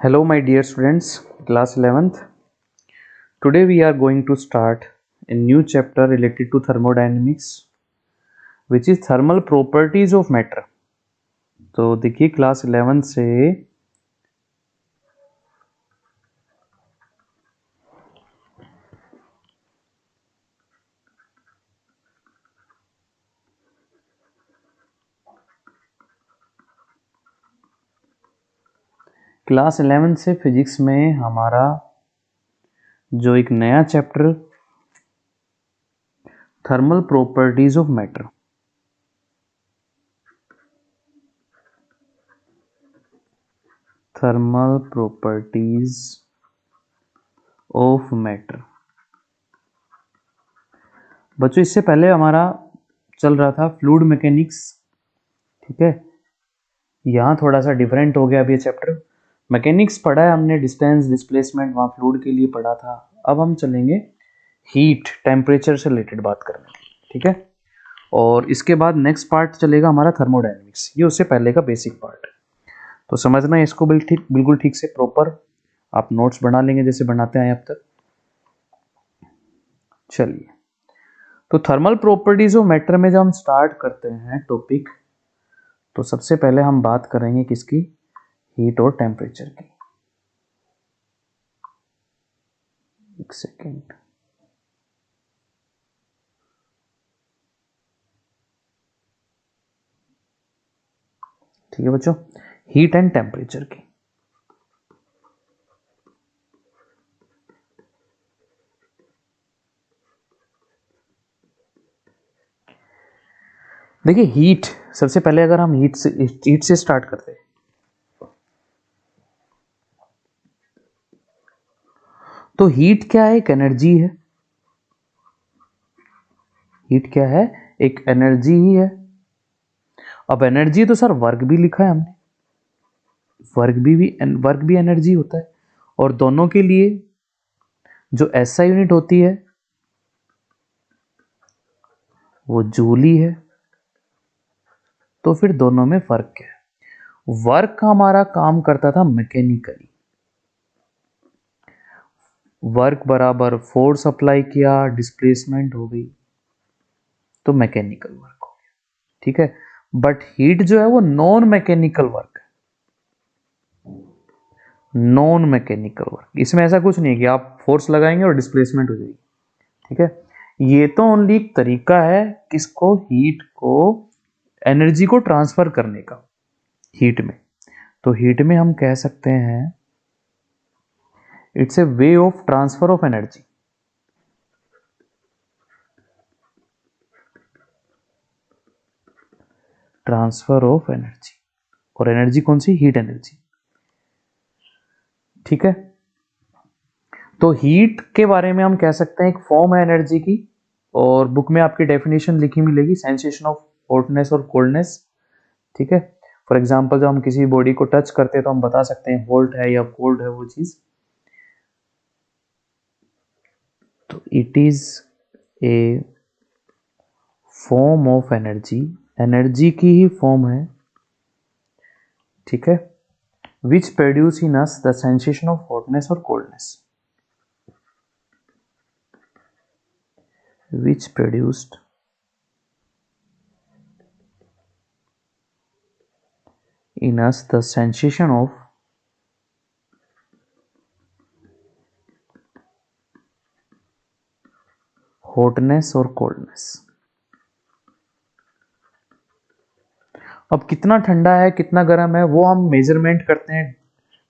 Hello, my dear students, class 11th. Today we are going to start a new chapter related to thermodynamics, which is thermal properties of matter. तो देखिए class 11 से class 11 से physics में हमारा जो एक नया chapter thermal properties of matter, thermal properties of matter. बच्चों इससे पहले हमारा चल रहा था फ्लूइड मैकेनिक्स, ठीक है। यहाँ थोड़ा सा डिफरेंट हो गया अब ये चैप्टर। मैकेनिक्स पढ़ा है हमने, डिस्टेंस, डिस्प्लेसमेंट, वहाँ फ्लूइड के लिए पढ़ा था। अब हम चलेंगे हीट, टेम्परेचर से रिलेटेड बात करने, ठीक है। और इसके बाद नेक्स्ट पार्ट चलेगा हमारा थर्मोडायनेमिक्स, ये उससे पहले का बेसिक पार्ट। तो समझना है इसको बिल्कुल ठीक से प्रॉपर। आप नोट्स बना लेंगे जैसे बनाते हैं अब तक। चलिए, तो थर्मल प्रॉपर्टीज ऑफ मैटर में जब हम स्टार्ट करते हैं टॉपिक, तो सबसे पहले हम बात करेंगे किसकी? हीट और टेम्परेचर की। एक सेकेंड, ठीक है बच्चों, हीट एंड टेम्परेचर की। देखिए हीट, सबसे पहले अगर हम हीट से स्टार्ट करते हैं, तो हीट क्या है? एक एनर्जी है। हीट क्या है? एक एनर्जी ही है। अब एनर्जी तो सर वर्क भी लिखा है हमने, वर्क भी एनर्जी होता है। और दोनों के लिए जो एसआई यूनिट होती है वो जूल ही है। तो फिर दोनों में फर्क क्या है? वर्क हमारा काम करता था मैकेनिकली। वर्क बराबर फोर्स अप्लाई किया, डिस्प्लेसमेंट हो गई, तो मैकेनिकल वर्क हो गया, ठीक है। बट हीट जो है वो नॉन मैकेनिकल वर्क है। नॉन मैकेनिकल वर्क, इसमें ऐसा कुछ नहीं है कि आप फोर्स लगाएंगे और डिस्प्लेसमेंट हो जाएगी, ठीक है। ये तो ओनली एक तरीका है किसको? हीट को, एनर्जी को ट्रांसफर करने का हीट में। तो हीट में हम कह सकते हैं it's a way of transfer of energy. Transfer of energy, और एनर्जी कौन सी? हीट एनर्जी, ठीक है। तो हीट के बारे में हम कह सकते हैं एक फॉर्म है एनर्जी की, और बुक में आपकी डेफिनेशन लिखी मिलेगी, सेंसेशन ऑफ हॉटनेस और कोल्डनेस, ठीक है। फॉर एग्जांपल जब हम किसी बॉडी को टच करते हैं तो हम बता सकते हैं हॉट है या कोल्ड है वो चीज। तो it is a form of energy, energy की ही फॉर्म है, ठीक है, which produce in us the sensation of hotness और coldness, which produced in us the sensation of hotness और coldness। अब कितना ठंडा है कितना गर्म है वो हम मेजरमेंट करते हैं,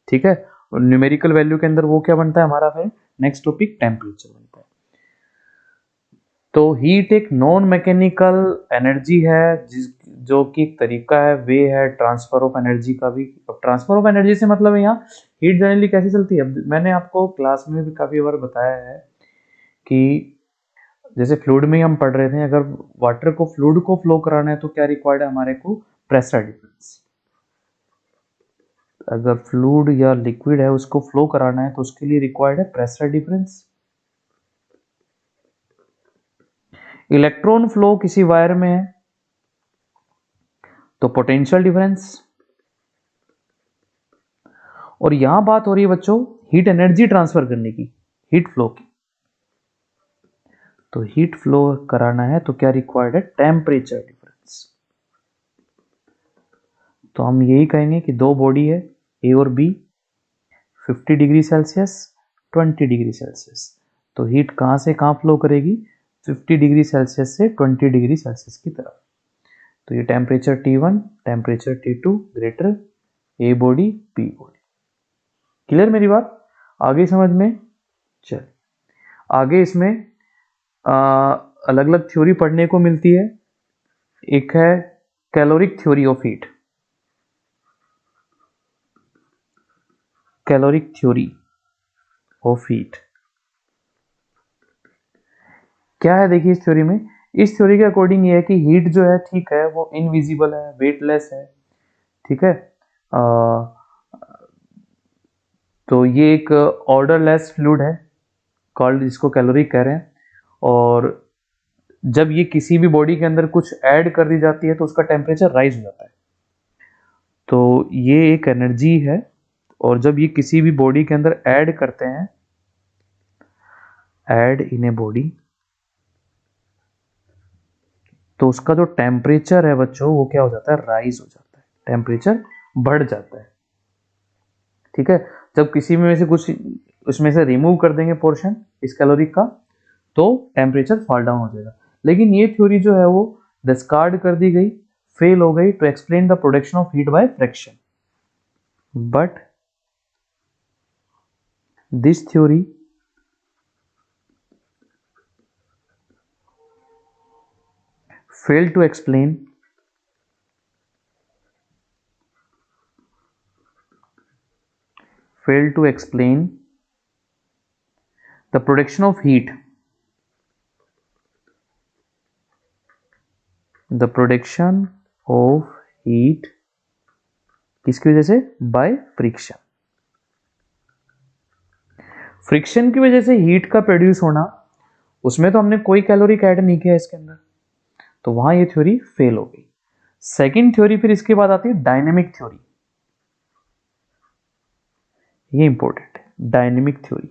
ठीक है। और न्यूमेरिकल वैल्यू के अंदर वो क्या बनता है हमारा? फिर नेक्स्ट टॉपिक टेम्परेचर बनता है। तो हीट एक नॉन मैकेनिकल एनर्जी है जो कि एक तरीका है, वे है ट्रांसफर ऑफ एनर्जी का भी। अब ट्रांसफर ऑफ एनर्जी से मतलब है यहाँ हीट जनरली कैसे चलती है। मैंने आपको क्लास में भी काफी बार बताया है कि जैसे फ्लूइड में ही हम पढ़ रहे थे, अगर वाटर को, फ्लूइड को फ्लो कराना है तो क्या रिक्वायर्ड है हमारे को? Pressure difference. अगर फ्लूइड या लिक्विड है उसको फ्लो कराना है तो उसके लिए रिक्वायर्ड है प्रेशर डिफरेंस। इलेक्ट्रॉन फ्लो किसी वायर में है तो पोटेंशियल डिफरेंस। और यहां बात हो रही है बच्चों हीट एनर्जी ट्रांसफर करने की, हीट फ्लो की। तो हीट फ्लो कराना है तो क्या रिक्वायर्ड है, टेम्परेचर डिफरेंस। तो हम यही कहेंगे कि दो बॉडी है ए और B, 50 degree Celsius 20 degree Celsius, तो हीट कहां से कहां फ्लो करेगी, 50 डिग्री सेल्सियस से 20 डिग्री सेल्सियस की तरफ। तो ये temperature T1 temperature T2 greater A body B body. Clear मेरी बात, आगे समझ में। चल आगे इसमें अलग अलग थ्योरी पढ़ने को मिलती है। एक है caloric theory of heat, caloric theory of heat क्या है, देखिए इस थ्योरी में, इस थ्योरी के अकॉर्डिंग ये है कि हीट जो है ठीक है वो इनविजिबल है, वेटलेस है, ठीक है। तो ये एक ऑर्डरलेस फ्लूइड है कॉल्ड, जिसको कैलोरी कह रहे हैं। और जब ये किसी भी बॉडी के अंदर कुछ ऐड कर दी जाती है तो उसका टेम्परेचर राइज हो जाता है। तो ये एक एनर्जी है, और जब ये किसी भी बॉडी के अंदर ऐड करते हैं, ऐड इन ए बॉडी, तो उसका जो टेम्परेचर है बच्चों वो क्या हो जाता है, राइज हो जाता है, टेम्परेचर बढ़ जाता है, ठीक है। जब किसी में से कुछ उसमें से रिमूव कर देंगे पोर्शन इस कैलोरी का, तो टेम्परेचर फॉल डाउन हो जाएगा। लेकिन ये थ्योरी जो है वो डिस्कार्ड कर दी गई, फेल हो गई to explain the production of heat by friction. But this theory failed to explain failed to explain the production of heat, the production of heat किसकी वजह से, बाय फ्रिक्शन। फ्रिक्शन की वजह से हीट का प्रोड्यूस होना, उसमें तो हमने कोई कैलोरी ऐड नहीं किया इसके अंदर, तो वहां ये थ्योरी फेल हो गई। सेकंड थ्योरी फिर इसके बाद आती है डायनेमिक थ्योरी, ये इंपॉर्टेंट है, डायनेमिक थ्योरी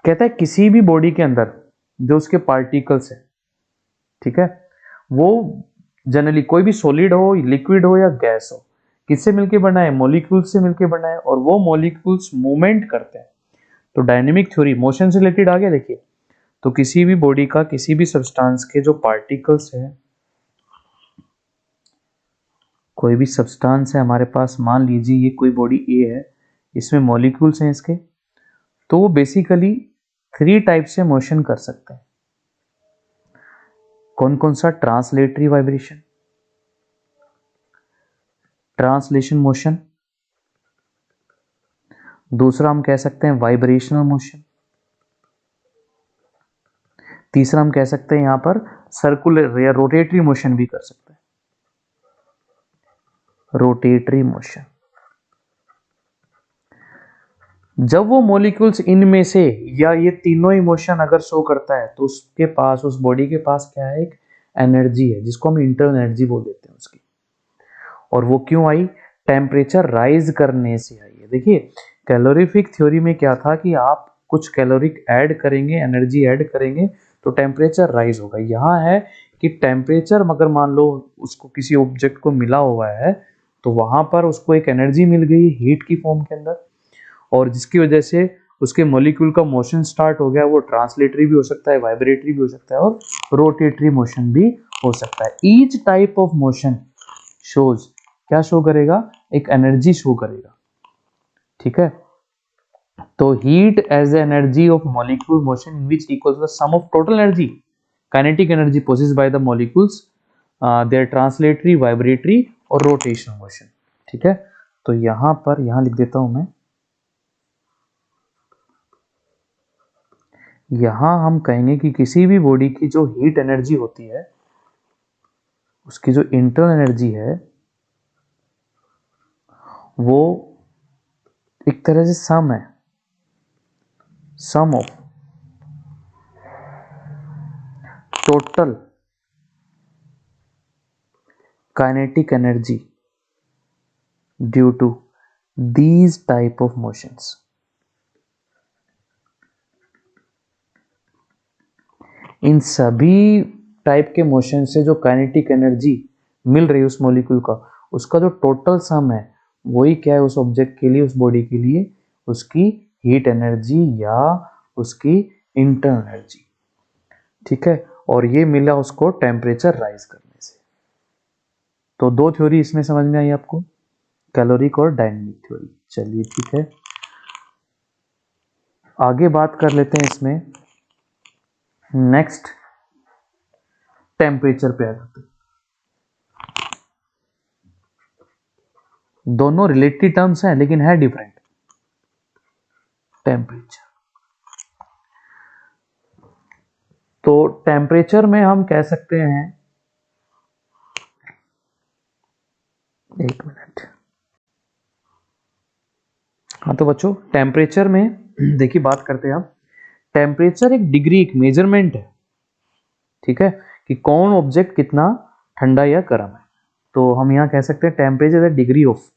कहता है किसी भी बॉडी के अंदर जो उसके पार्टिकल्स है, ठीक है, वो जनरली कोई भी सॉलिड हो, लिक्विड हो या गैस हो, किससे मिलके बना है, मॉलिक्यूल्स से मिलके बना है, और वो मॉलिक्यूल्स मूवमेंट करते हैं। तो डायनेमिक थ्योरी मोशन से रिलेटेड आ गया। देखिए तो किसी भी बॉडी का किसी भी सब्सटेंस के जो पार्टिकल्स है, कोई भी सब्सटेंस है हमारे पास, मान लीजिए ये कोई बॉडी ए है, इसमें मॉलिक्यूल्स हैं इसके, तो वो बेसिकली थ्री टाइप से मोशन कर सकते हैं। कौन कौन सा, ट्रांसलेटरी वाइब्रेशन, ट्रांसलेशन मोशन, दूसरा हम कह सकते हैं वाइब्रेशनल मोशन, तीसरा हम कह सकते हैं यहां पर सर्कुलर या रोटेटरी मोशन भी कर सकते हैं, रोटेटरी मोशन। जब वो मॉलिक्यूल्स इनमें से या ये तीनों ही मोशन अगर शो करता है तो उसके पास, उस बॉडी के पास क्या है, एक एनर्जी है जिसको हम इंटरनल एनर्जी बोल देते हैं उसकी। और वो क्यों आई, टेम्परेचर राइज करने से आई है। देखिए कैलोरीफिक थ्योरी में क्या था कि आप कुछ कैलोरिक ऐड करेंगे, एनर्जी ऐड करेंगे तो टेम्परेचर राइज होगा। यहाँ है कि टेम्परेचर अगर मान लो उसको किसी ऑब्जेक्ट को मिला हुआ है तो वहां पर उसको एक एनर्जी मिल गई हीट की फॉर्म के अंदर, और जिसकी वजह से उसके मॉलिक्यूल का मोशन स्टार्ट हो गया। वो ट्रांसलेटरी भी हो सकता है, वाइब्रेटरी भी हो सकता है, और रोटेटरी मोशन भी हो सकता है। Each type of motion shows, क्या शो करेगा, एक एनर्जी शो करेगा, ठीक है। तो heat as energy of molecule motion in which equals the sum of total energy, kinetic energy possessed by the molecules, their translatory, vibratory और rotational motion, ठीक है। तो यहां पर, यहां लिख देता हूं मैं, यहां हम कहेंगे कि किसी भी बॉडी की जो हीट एनर्जी होती है, उसकी जो इंटरनल एनर्जी है वो एक तरह से सम है, sum of total kinetic energy due to these type of motions. इन सभी टाइप के मोशन से जो काइनेटिक एनर्जी मिल रही है उस मॉलिक्यूल का, उसका जो टोटल सम है वही क्या है उस ऑब्जेक्ट के लिए, उस बॉडी के लिए, उसकी हीट एनर्जी या उसकी इंटरनल एनर्जी। ठीक है, और ये मिला उसको टेम्परेचर राइज करने से। तो दो थ्योरी इसमें समझ में आई आपको, कैलोरिक और डायनेमिक थ्योरी। चलिए ठीक है, आगे बात कर लेते हैं इसमें। नेक्स्ट टेम्परेचर पे आ जाते हैं। दोनों रिलेटेड टर्म्स हैं लेकिन है डिफरेंट। टेम्परेचर, तो टेम्परेचर में हम कह सकते हैं, एक मिनट। हाँ तो बच्चों टेम्परेचर में देखिए बात करते हैं आप। टेम्परेचर एक डिग्री, एक मेजरमेंट है, ठीक है, कि कौन ऑब्जेक्ट कितना ठंडा या गर्म है। तो हम यहां कह सकते हैं temperature is the degree of,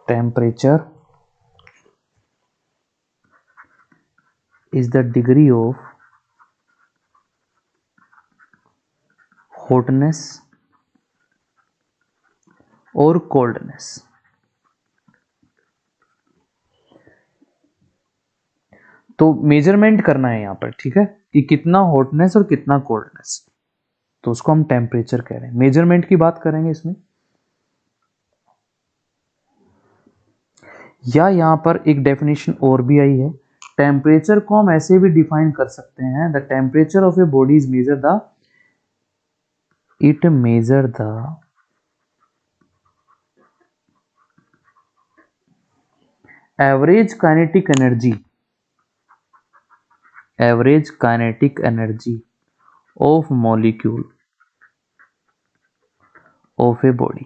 temperature is the degree of hotness और coldness। तो मेजरमेंट करना है यहां पर, ठीक है, कि कितना हॉटनेस और कितना कोल्डनेस, तो उसको हम टेम्परेचर कह रहे हैं। मेजरमेंट की बात करेंगे इसमें, या यहां पर एक डेफिनेशन और भी आई है। टेम्परेचर को हम ऐसे भी डिफाइन कर सकते हैं, the temperature of a body is measure the, it measure the average kinetic energy, average kinetic energy of molecule of a body.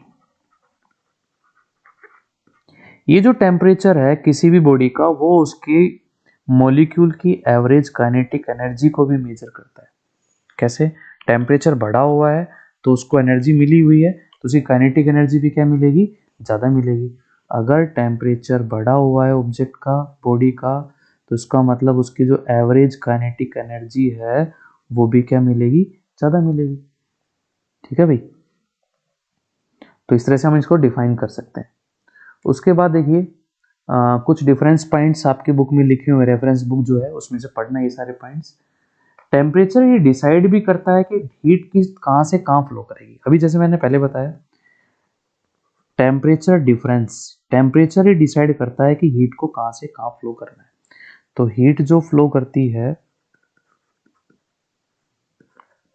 ये जो टेम्परेचर है किसी भी बॉडी का, वो उसके मॉलिक्यूल की एवरेज काइनेटिक एनर्जी को भी मेजर करता है। कैसे? टेम्परेचर बढ़ा हुआ है तो उसको एनर्जी मिली हुई है, तो उसकी काइनेटिक एनर्जी भी क्या मिलेगी, ज़्यादा मिलेगी। अगर टेम्परेचर बढ़ा हुआ है ऑब्जेक्ट का, बॉडी का, तो उसका मतलब उसकी जो एवरेज काइनेटिक एनर्जी है वो भी क्या मिलेगी, ज़्यादा मिलेगी। ठीक है भाई, तो इस तरह से हम इसको डिफाइन कर सकते हैं। उसके बाद देखिए कुछ डिफरेंस पॉइंट्स आपकी बुक में लिखे हुए, रेफरेंस बुक जो है उसमें से पढ़ना ये सारे पॉइंट्स। टेम्परेचर ये डिसाइड भी करता है कि हीट किस कहाँ से कहाँ फ्लो करेगी। अभी जैसे मैंने पहले बताया, टेम्परेचर डिफरेंस, टेम्परेचर ही डिसाइड करता है कि हीट को कहाँ से कहाँ फ्लो करना है। तो हीट जो फ्लो करती है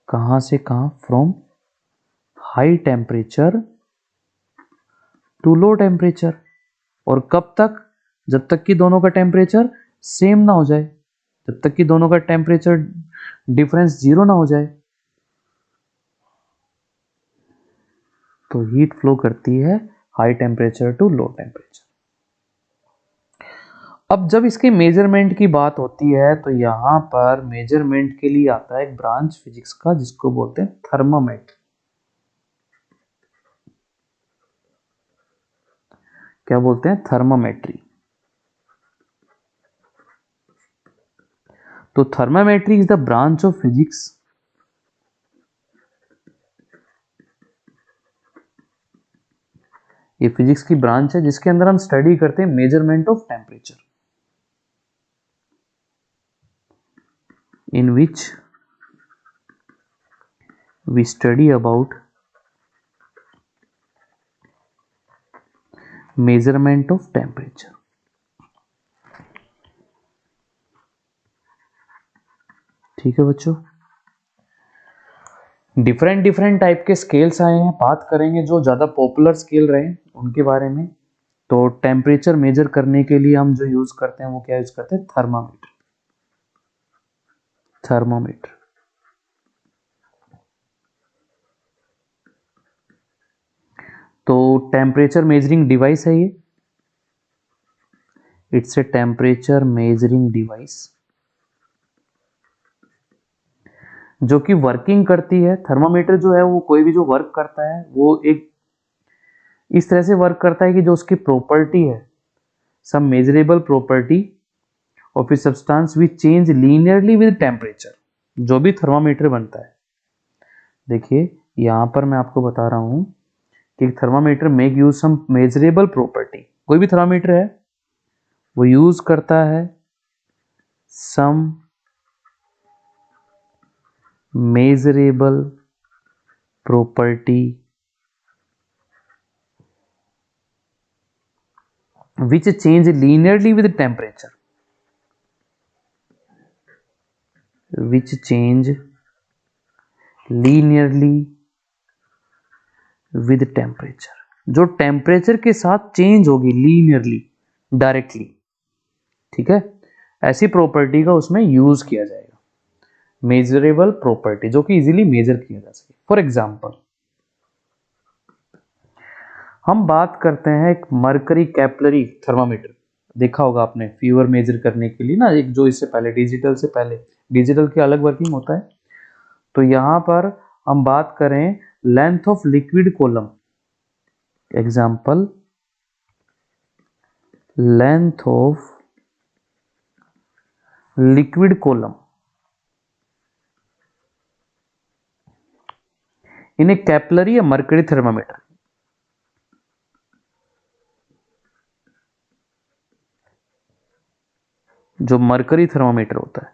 कहाँ से कहाँ, from high temperature to low temperature. और कब तक, जब तक कि दोनों का टेम्परेचर सेम ना हो जाए, जब तक कि दोनों का टेम्परेचर डिफरेंस जीरो ना हो जाए। तो हीट फ्लो करती है high temperature to low temperature. अब जब इसके मेजरमेंट की बात होती है तो यहां पर मेजरमेंट के लिए आता है एक ब्रांच फिजिक्स का जिसको बोलते हैं थर्मामेट्री। क्या बोलते हैं, थर्मामेट्री। तो thermometry is the branch of physics ये फिजिक्स की ब्रांच है जिसके अंदर हम स्टडी करते हैं measurement of temperature, in which we study about measurement of temperature. ठीक है बच्चों, डिफरेंट डिफरेंट टाइप के स्केल्स आए हैं, बात करेंगे जो ज़्यादा पॉपुलर स्केल रहे उनके बारे में। तो टेम्परेचर मेजर करने के लिए हम जो यूज़ करते हैं वो क्या यूज़ करते हैं, थर्मामीटर। थर्मामीटर, तो टेम्परेचर मेजरिंग डिवाइस है ये, it's a temperature measuring device जो कि वर्किंग करती है। थर्मामीटर जो है वो कोई भी जो वर्क करता है वो एक इस तरह से वर्क करता है कि जो उसकी प्रॉपर्टी है, some measurable property of a substance which change linearly with temperature, जो भी थर्मामीटर बनता है। देखिए यहां पर मैं आपको बता रहा हूं कि thermometer make use some measurable property, कोई भी थर्मामीटर है वो यूज करता है some measurable property which change linearly with temperature, which change linearly with temperature, जो टेम्परेचर के साथ चेंज होगी लीनियरली, डायरेक्टली। ठीक है, ऐसी प्रॉपर्टी का उसमें यूज किया जाएगा, मेजरेबल प्रॉपर्टी जो कि इजीली मेजर किया जा सके। फॉर एग्जांपल हम बात करते हैं एक मरकरी कैपिलरी थर्मामीटर, देखा होगा आपने फीवर मेजर करने के लिए ना, एक जो इससे पहले डिजिटल से पहले, डिजिटल की अलग वर्किंग होता है। तो यहां पर हम बात करें length of liquid column, example length of liquid column in A capillary या मरकरी थर्मामीटर। जो मरकरी थर्मामीटर होता है,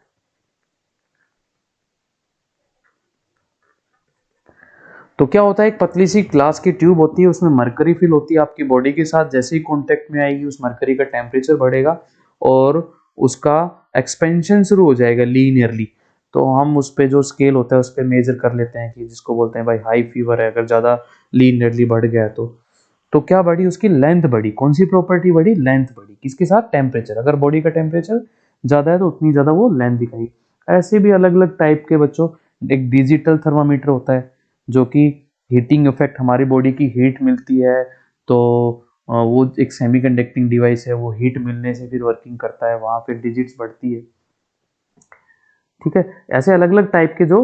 तो क्या होता है, एक पतली सी ग्लास की ट्यूब होती है, उसमें मरकरी फिल होती है, आपकी बॉडी के साथ जैसे ही कांटेक्ट में आएगी उस मरकरी का टेम्परेचर बढ़ेगा और उसका एक्सपेंशन शुरू हो जाएगा लीनियरली। तो हम उस पे जो स्केल होता है उस पे मेजर कर लेते हैं कि जिसको बोलते हैं भाई हाई फीवर है, अगर ज्यादा लीनियरली बढ़ गया तो क्या बढ़ी, उसकी लेंथ बढ़ी। कौन सी प्रॉपर्टी बढ़ी, लेंथ बढ़ी, किसके साथ, टेम्परेचर। अगर बॉडी का टेम्परेचर ज्यादा है तो उतनी ज्यादा वो लेंथ दिखाई। ऐसे भी अलग अलग टाइप के बच्चों, एक डिजिटल थर्मामीटर होता है जो कि हीटिंग इफेक्ट, हमारी बॉडी की हीट मिलती है तो वो एक सेमीकंडक्टिंग डिवाइस है, वो हीट मिलने से फिर वर्किंग करता है, वहां फिर डिजिट्स बढ़ती है। ठीक है, ऐसे अलग अलग टाइप के जो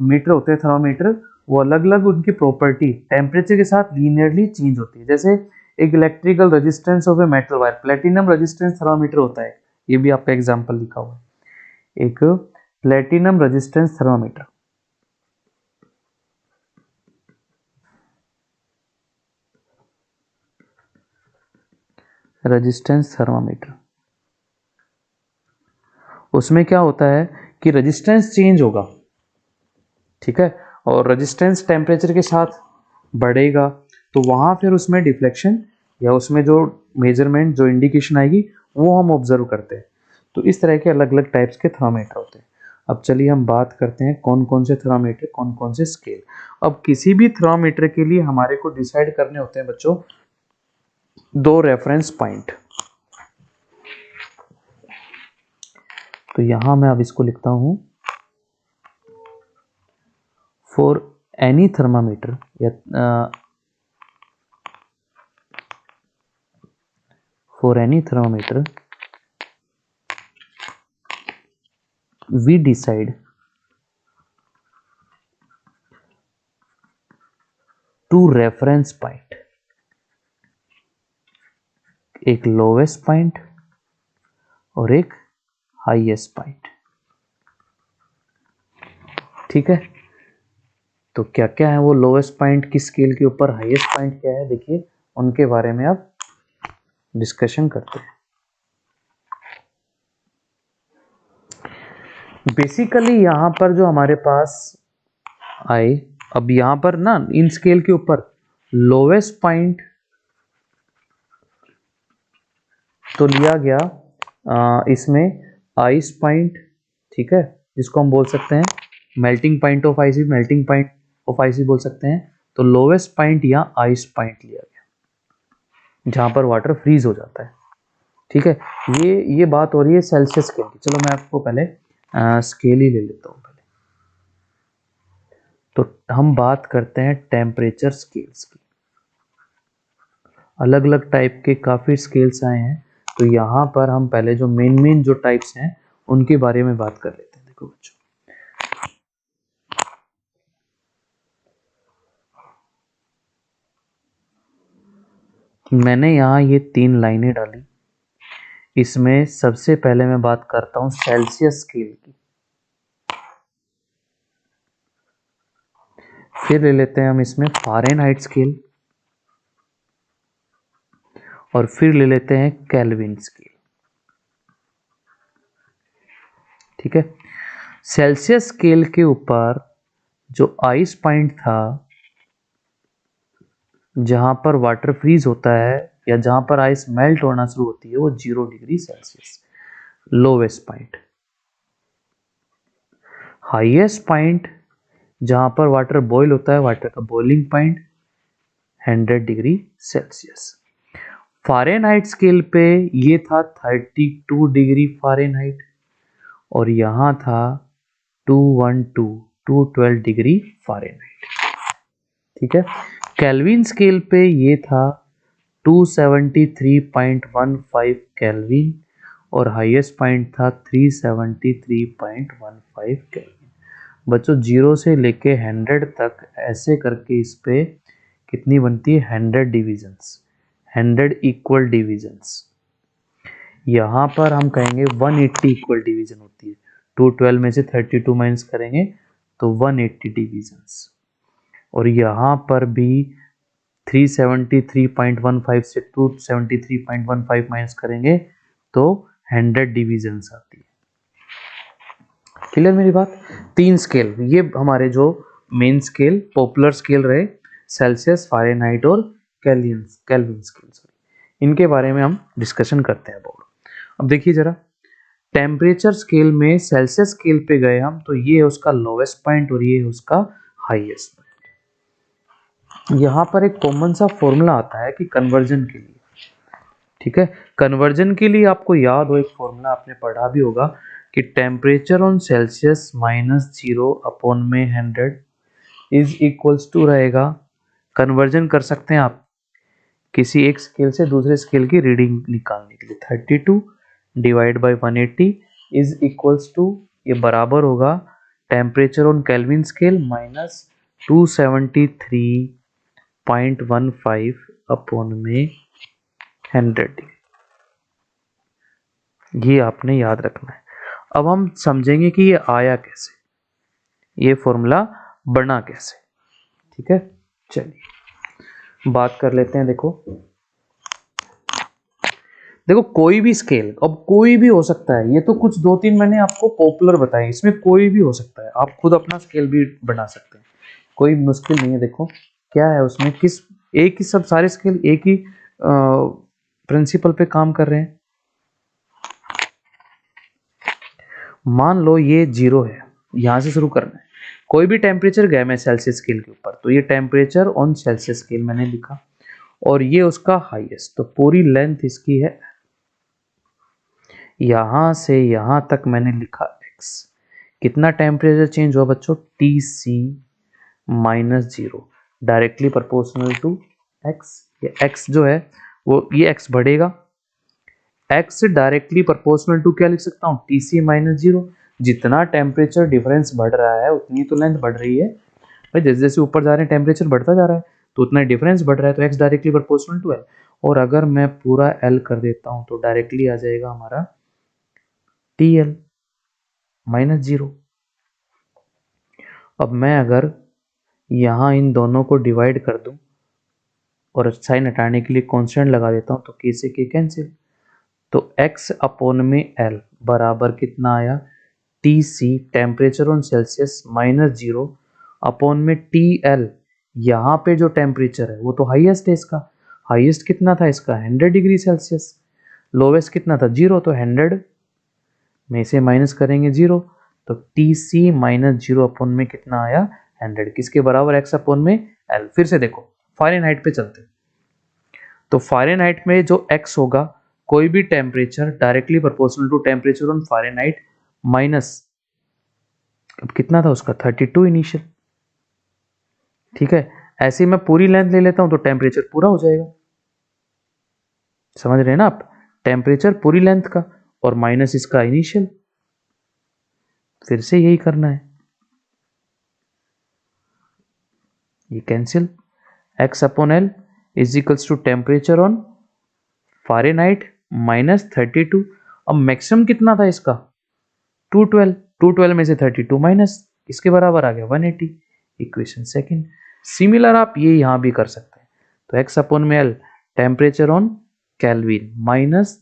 मीटर होते हैं थर्मामीटर, वो अलग अलग उनकी प्रॉपर्टी टेम्परेचर के साथ लीनियरली चेंज होती है। जैसे एक electrical resistance of a metal wire, platinum resistance thermometer होता है, ये भी आपका एग्जांपल लिखा हुआ है, एक platinum resistance thermometer. Resistance thermometer, उसमें क्या होता है कि रेजिस्टेंस चेंज होगा, ठीक है, और रेजिस्टेंस टेम्परेचर के साथ बढ़ेगा तो वहां फिर उसमें डिफ्लेक्शन या उसमें जो मेजरमेंट, जो इंडिकेशन आएगी वो हम ऑब्जर्व करते हैं। तो इस तरह के अलग अलग टाइप्स के थर्मामीटर होते हैं। अब चलिए हम बात करते हैं कौन कौन से थर्मामीटर, कौन कौन से स्केल। अब किसी भी थर्मामीटर के लिए हमारे को डिसाइड करने होते हैं बच्चों दो रेफरेंस पॉइंट। तो यहां मैं अब इसको लिखता हूं, फॉर एनी थर्मामीटर या for any thermometer we decide two reference point, एक lowest point और एक highest point। ठीक है, तो क्या क्या है वो लोवेस्ट पॉइंट की स्केल के ऊपर, हाईएस्ट पॉइंट क्या है, देखिए उनके बारे में अब डिस्कशन करते हैं। बेसिकली यहां पर जो हमारे पास आए, अब यहां पर ना इन स्केल के ऊपर लोवेस्ट पॉइंट तो लिया गया इसमें आइस पॉइंट, ठीक है, जिसको हम बोल सकते हैं melting point of ice, melting point of ice बोल सकते हैं। तो लोवेस्ट पॉइंट या आइस पॉइंट लिया गया जहां पर वाटर फ्रीज हो जाता है। ठीक है, ये बात हो रही है सेल्सियस स्केल की। चलो मैं आपको पहले स्केल ही ले लेता हूं पहले। तो हम बात करते हैं टेम्परेचर स्केल्स की। अलग अलग टाइप के काफी स्केल्स आए हैं, तो यहाँ पर हम पहले जो मेन जो टाइप्स हैं उनके बारे में बात कर लेते हैं। देखो बच्चों, मैंने यहाँ ये 3 लाइनें डाली। इसमें सबसे पहले मैं बात करता हूँ सेल्सियस स्केल की, फिर ले लेते हैं हम इसमें फ़ारेनहाइट स्केल, और फिर ले लेते हैं केल्विन स्केल। ठीक है। सेल्सियस स्केल के ऊपर जो आइस पॉइंट था, जहां पर वाटर फ्रीज होता है या जहां पर आइस मेल्ट होना शुरू होती है, वो 0 degree Celsius lowest point. Highest point जहां पर वाटर बॉईल होता है, वाटर का boiling point 100 degree Celsius. Fahrenheit scale पे ये था 32 डिग्री फ़ारेनहाइट, और यहाँ था 212 डिग्री फ़ारेनहाइट। ठीक है। केल्विन स्केल पे ये था 273.15 केल्विन, और हाईएस्ट पॉइंट था 373.15 केल्विन। बच्चों 0 से लेके 100 तक ऐसे करके इस पे कितनी बनती है, 100 डिविजन्स, 100 इक्वल डिविजन्स। यहाँ पर हम कहेंगे 180 इक्वल डिवीजन होती है। 212 में से 32 माइनस करेंगे तो 180 डिविजन्स, और यहाँ पर भी 373.15 से 273.15 माइनस करेंगे तो 100 डिविजन्स आती है। क्लियर मेरी बात? 3 स्केल, ये हमारे जो मेन स्केल पॉपुलर स्केल रहे, सेल्सियस, फ़ारेनहाइट और केल्विन स्केल, इनके बारे में हम डिस्कशन करते हैं। अब देखिए जरा, टेम्परेचर स्केल में सेल्सियस स्केल पे गए हम तो ये है उसका लोवेस्ट पॉइंट और ये है उसका हाईएस्ट पॉइंट। यहाँ पर एक कॉमन सा फॉर्मूला आता है कि कन्वर्जन के लिए, ठीक है, कन्वर्जन के लिए आपको याद हो, एक फॉर्मूला आपने पढ़ा भी होगा कि टेम्परेचर ऑन सेल्सियस -0 अपॉन में 100 इज इक्वल्स टू रहेगा, कन्वर्जन कर सकते हैं आप किसी एक स्केल से दूसरे स्केल की रीडिंग निकालने के लिए, 32 divide by 180 is equals to, ये बराबर होगा temperature on Kelvin scale minus 273.15 upon में 100 डिग्री। ये आपने याद रखना है। अब हम समझेंगे कि ये आया कैसे, ये फॉर्मूला बना कैसे। ठीक है, चलिए बात कर लेते हैं। देखो देखो कोई भी स्केल, अब कोई भी हो सकता है, ये तो कुछ 2-3 मैंने आपको पॉपुलर बताए, इसमें कोई भी हो सकता है, आप खुद अपना स्केल भी बना सकते हैं, कोई मुश्किल नहीं है। देखो क्या है उसमें, किस एक ही, सब सारे स्केल एक ही प्रिंसिपल पे काम कर रहे हैं। मान लो ये 0 है, यहां से शुरू करना है, कोई भी टेम्परेचर गया मैं सेल्सियस स्केल के ऊपर, तो ये टेम्परेचर ऑन सेल्सियस स्केल मैंने लिखा, और ये उसका हाईएस्ट, तो पूरी लेंथ इसकी है, यहां से यहां तक मैंने लिखा x। कितना टेम्परेचर चेंज हुआ बच्चों, TC -0, directly proportional to x। ये x जो है वो, ये x बढ़ेगा, x डायरेक्टली प्रोपोर्शनल टू क्या लिख सकता हूँ, TC -0। जितना टेम्परेचर डिफरेंस बढ़ रहा है उतनी तो लेंथ बढ़ रही है भाई, जैसे जैसे ऊपर जा रहे हैं टेम्परेचर बढ़ता जा रहा है तो उतना डिफरेंस बढ़ रहा है, तो x डायरेक्टली प्रोपोर्शनल टू है। और अगर मैं पूरा l कर देता हूं तो डायरेक्टली आ जाएगा हमारा TL -0। अब मैं अगर यहाँ इन दोनों को डिवाइड कर दूं और साइन हटाने के लिए कांस्टेंट लगा देता हूं तो k से k कैंसिल, तो x अपॉन में l बराबर कितना आया, TC temperature on Celsius -0 upon में TL, यहाँ पे जो टेम्परेचर है वो तो हाईएस्ट है, इसका हाईएस्ट कितना था, इसका 100 डिग्री सेल्सियस, लोवेस्ट कितना था 0, तो 100 में से माइनस करेंगे 0, तो TC -0 अपॉन में कितना आया, 100, किसके बराबर, x अपॉन में l। फिर से देखो फ़ारेनहाइट पे चलते हैं, तो फ़ारेनहाइट में जो x होगा, कोई भी temperature directly proportional to temperature on Fahrenheit minus, अब कितना था उसका 32 इनिशियल। ठीक है, ऐसे ही मैं पूरी लेंथ ले लेता हूं तो टेम्परेचर पूरा हो जाएगा, समझ रहे हैं ना आप, टेम्परेचर पूरी लेंथ का और माइनस इसका इनिशियल, फिर से यही करना है, ये cancel, x upon l, is equals to temperature on Fahrenheit -32। अब मैक्सिमम कितना था इसका 212, 212 में से 32 माइनस इसके बराबर आ गया 180। Equation second. सिमिलर आप ये यहां भी कर सकते हैं। तो x अपॉन में L temperature on kelvin minus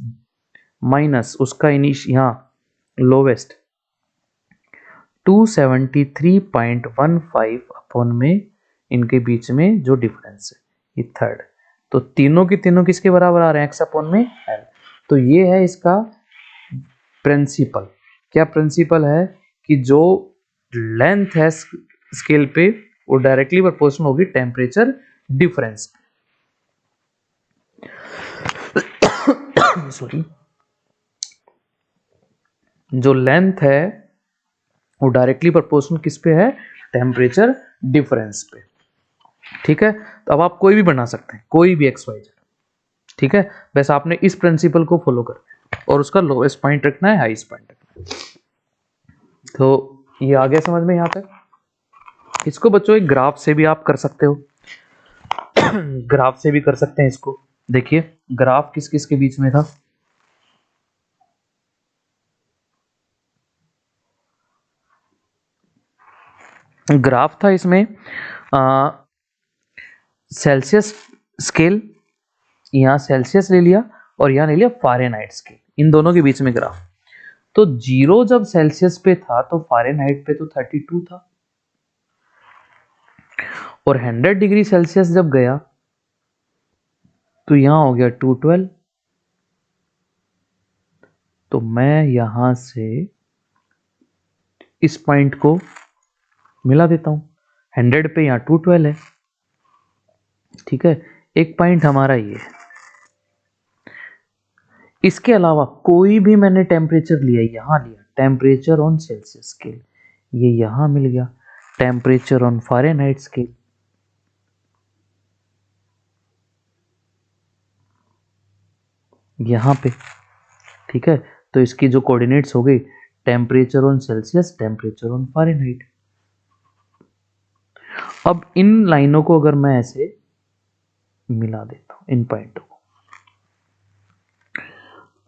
minus उसका इनिश यहाँ लोवेस्ट 273.15 अपॉन में इनके बीच में जो डिफरेंस है ये थर्ड। तो तीनों के तीनों किसके बराबर आ रहे हैं x अपॉन में एल। तो ये है इसका प्रिंसिपल। क्या प्रिंसिपल है कि जो लेंथ है स्केल पे वो डायरेक्टली प्रोपोर्शनल होगी टेम्परेचर डिफरेंस। सॉरी, जो लेंथ है वो डायरेक्टली प्रोपोर्शनल किस पे है टेम्परेचर डिफरेंस पे। ठीक है, तो अब आप कोई भी बना सकते हैं, कोई भी एक्स वाई जेड। ठीक है, बस आपने इस प्रिंसिपल को फॉलो करना है और उसका लोएस्ट पॉइंट रखना है, हाईएस्ट पॉइंट रखना है। तो ये आ गया समझ में यहां तक। इसको बच्चों एक ग्राफ से भी आप कर सकते हो। ग्राफ से भी कर सकते हैं इसको। देखिए ग्राफ किस किस के बीच में था, ग्राफ था इसमें सेल्सियस स्केल, यहाँ सेल्सियस ले लिया और यहाँ ले लिया फ़ारेनहाइट स्केल, इन दोनों के बीच में ग्राफ। तो 0 जब सेल्सियस पे था तो फ़ारेनहाइट पे तो 32 था, और 100 डिग्री सेल्सियस जब गया तो यहां हो गया 212। तो मैं यहां से इस पॉइंट को मिला देता हूं, 100 पे यहाँ 212 है। ठीक है, एक पॉइंट हमारा ये है। इसके अलावा कोई भी मैंने टेम्परेचर लिया, यहां लिया टेम्परेचर ऑन सेल्सियस स्केल, ये यहां मिल गया टेम्परेचर ऑन फ़ारेनहाइट स्केल, यहां पे। ठीक है, तो इसकी जो कोऑर्डिनेट्स हो गई temperature on Celsius, temperature on Fahrenheit. अब इन लाइनों को अगर मैं ऐसे मिला देता हूं, इन पॉइंटों को,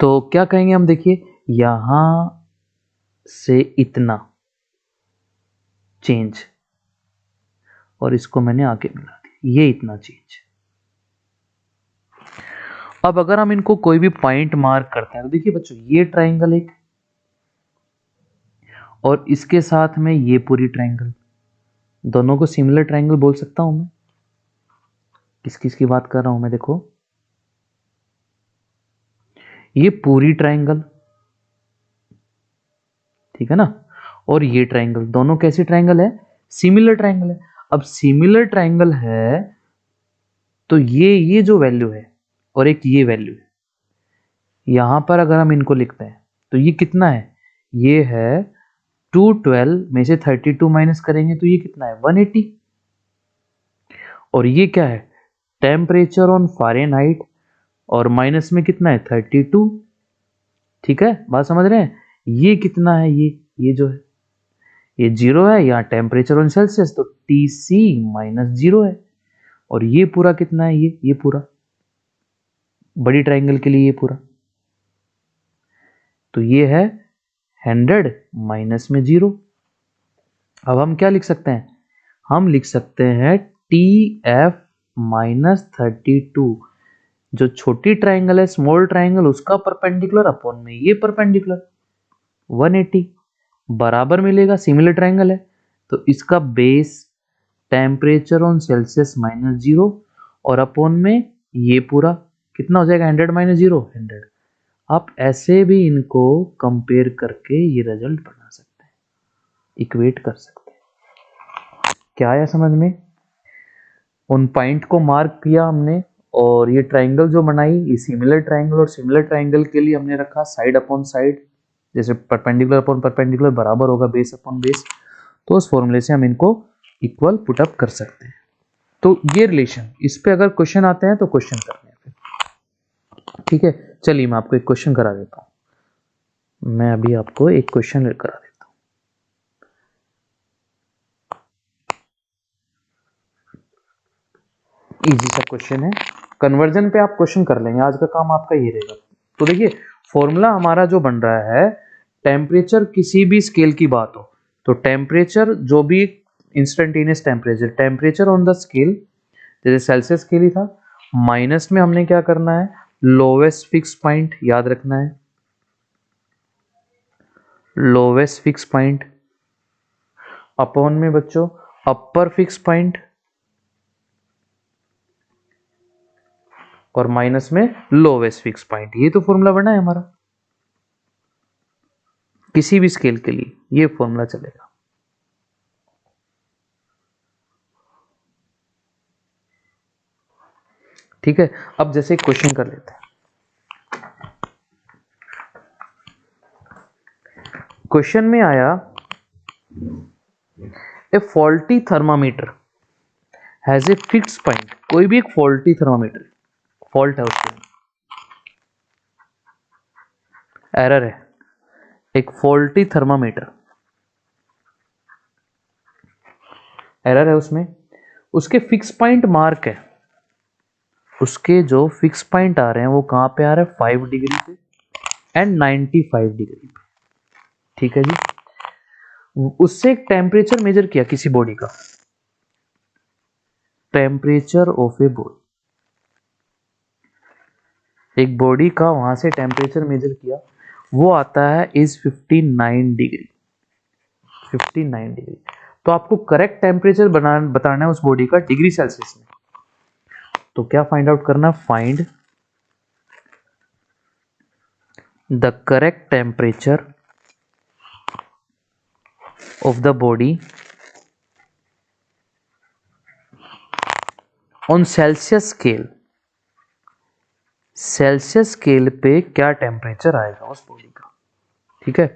तो क्या कहेंगे हम, देखिए यहां से इतना चेंज और इसको मैंने आगे मिला दिया, ये इतना चेंज। अब अगर हम इनको कोई भी पॉइंट मार्क करते हैं तो देखिए बच्चों ये ट्राइंगल एक, और इसके साथ में ये पूरी ट्राइंगल, दोनों को सिमिलर ट्राइंगल बोल सकता हूं मैं। किस किस की बात कर रहा हूं मैं, देखो ये पूरी ट्राइंगल, ठीक है ना, और ये ट्राइंगल, दोनों कैसी ट्राइंगल है, सिमिलर ट्राइंगल है। अब सिमिलर ट्राइंगल है तो ये जो वैल्यू है और एक ये वैल्यू है, यहां पर अगर हम इनको लिखते हैं तो ये कितना है, ये है 212 में से 32 माइनस करेंगे तो ये कितना है 180। और ये क्या है टेम्परेचर ऑन फ़ारेनहाइट, और माइनस में कितना है 32। ठीक है, बात समझ रहे हैं, ये कितना है, ये जो है ये 0 है, यहाँ टेम्परेचर ऑन सेल्सियस तो TC माइनस 0 है। और ये पूरा कितना है, ये पूरा बड़ी ट्राइंगल के लिए ये पूरा, तो ये है 100 माइनस में 0। अब हम क्या लिख सकते हैं, हम लिख सकते हैं TF माइनस 32, जो छोटी ट्राइंगल है स्मॉल ट्राइंगल उसका परपेंडिकुलर अपॉन में ये परपेंडिकुलर 180 बराबर मिलेगा, सिमिलर ट्राइंगल है तो इसका base temperature on Celsius minus 0 और अपॉन में ये पूरा कितना हो जाएगा 100 माइनस 0 100। आप ऐसे भी इनको कंपेयर करके ये रिजल्ट बना सकते हैं, इक्वेट कर सकते हैं। क्या आया समझ में, उन पॉइंट को मार्क किया हमने, और ये ट्राइंगल जो बनाई ये सिमिलर ट्राइंगल, और सिमिलर ट्राइंगल के लिए हमने रखा साइड अपॉन साइड, जैसे परपेंडिकुलर अपॉन परपेंडिकुलर बराबर होगा बेस अपॉन बेस, तो उस फॉर्मूले से हम इनको इक्वल पुट अप कर सकते हैं। तो ये रिलेशन, इस पे अगर क्वेश्चन आते हैं तो क्वेश्चन करते हैं फिर। ठीक है, चलिए मैं आपको एक क्वेश्चन करा देता हूं, मैं अभी आपको एक क्वेश्चन करा देता हूं। इजी सा क्वेश्चन है, कन्वर्जन पे आप क्वेश्चन कर लेंगे, आज का काम आपका ये रहेगा। तो देखिए फॉर्मूला हमारा जो बन रहा है, टेम्परेचर किसी भी स्केल की बात हो तो टेम्परेचर जो भी instantaneous temperature, temperature on the scale, जैसे सेल्सियस स्केल ही था, माइनस में हमने क्या करना है, लोवेस्ट फिक्स पॉइंट याद रखना है, लोवेस्ट फिक्स पॉइंट अपॉन में बच्चों अपर फिक्स पॉइंट और माइनस में लोवेस्ट फिक्स पॉइंट। ये तो फॉर्मूला बना है हमारा किसी भी स्केल के लिए, ये फॉर्मूला चलेगा। ठीक है, अब जैसे क्वेश्चन कर लेते हैं। क्वेश्चन में आया a faulty thermometer has a fix point, कोई भी एक फॉल्टी थर्मामीटर, फॉल्ट है उसके, एरर है, एक फॉल्टी थर्मामीटर एरर है उसमें, उसके फिक्स पॉइंट मार्क है, उसके जो फिक्स पॉइंट आ रहे हैं वो कहां पे आ रहे हैं, 5 डिग्री पे एंड 95 डिग्री पे। ठीक है जी, उससे एक टेम्परेचर मेजर किया किसी बॉडी का, टेम्परेचर ऑफ ए बॉडी, एक बॉडी का वहां से टेम्परेचर मेजर किया, वो आता है इज 59 डिग्री, 59 डिग्री। तो आपको करेक्ट टेम्परेचर बताना है उस बॉडी का डिग्री सेल्सियस में। तो क्या फाइंड आउट करना, find the correct temperature of the body on Celsius scale, Celsius scale पे क्या टेम्परेचर आएगा उस बॉडी का। ठीक है,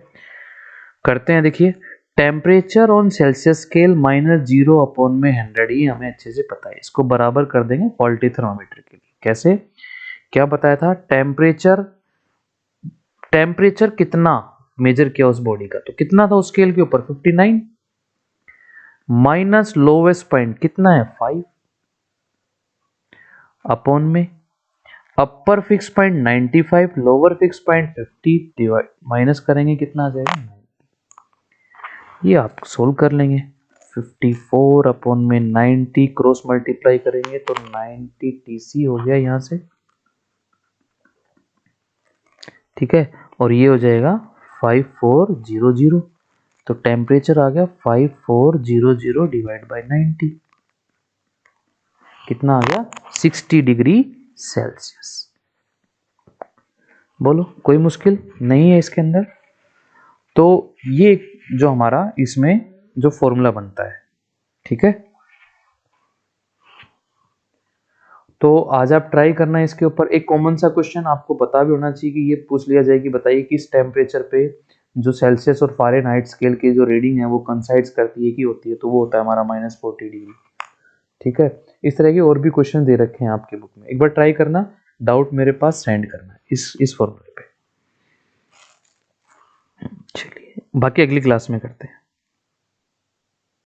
करते हैं। देखिए temperature on Celsius scale -0 upon में 100, ये हमें अच्छे से पता है, इसको बराबर कर देंगे फॉल्टी थर्मामीटर के लिए। कैसे, क्या बताया था, टेम्परेचर, टेम्परेचर कितना मेजर किया उस बॉडी का, तो कितना था उस स्केल के ऊपर 59, माइनस लोवेस्ट पॉइंट कितना है 5, अपॉन में upper fix point 95, lower fix point 50, divide minus करेंगे कितना आ जाएगा 90। ये आप सोल्व कर लेंगे, 54 अपॉन में 90 क्रॉस मल्टीप्लाई करेंगे तो 90 टीसी हो गया यहां से। ठीक है, और ये हो जाएगा 5400, तो टेम्परेचर आ गया 5400 डिवाइड बाय 90, कितना आ गया 60 डिग्री सेल्सियस। बोलो कोई मुश्किल नहीं है इसके अंदर। तो ये जो हमारा इसमें जो फॉर्मूला बनता है, ठीक है, तो आज आप ट्राई करना है इसके ऊपर। एक कॉमन सा क्वेश्चन आपको पता भी होना चाहिए कि ये पूछ लिया जाए कि बताइए किस टेम्परेचर पे जो सेल्सियस और फ़ारेनहाइट स्केल की जो रीडिंग है वो कंसाइड्स करती है कि होती है, तो वो होता है हमारा -40 डिग्री। ठीक है, इस तरह के और भी क्वेश्चन दे रखे हैं आपके बुक में, एक बार ट्राई करना, डाउट मेरे पास सेंड करना है इस फॉर्मूले पे। चलिए बाकी अगली क्लास में करते हैं।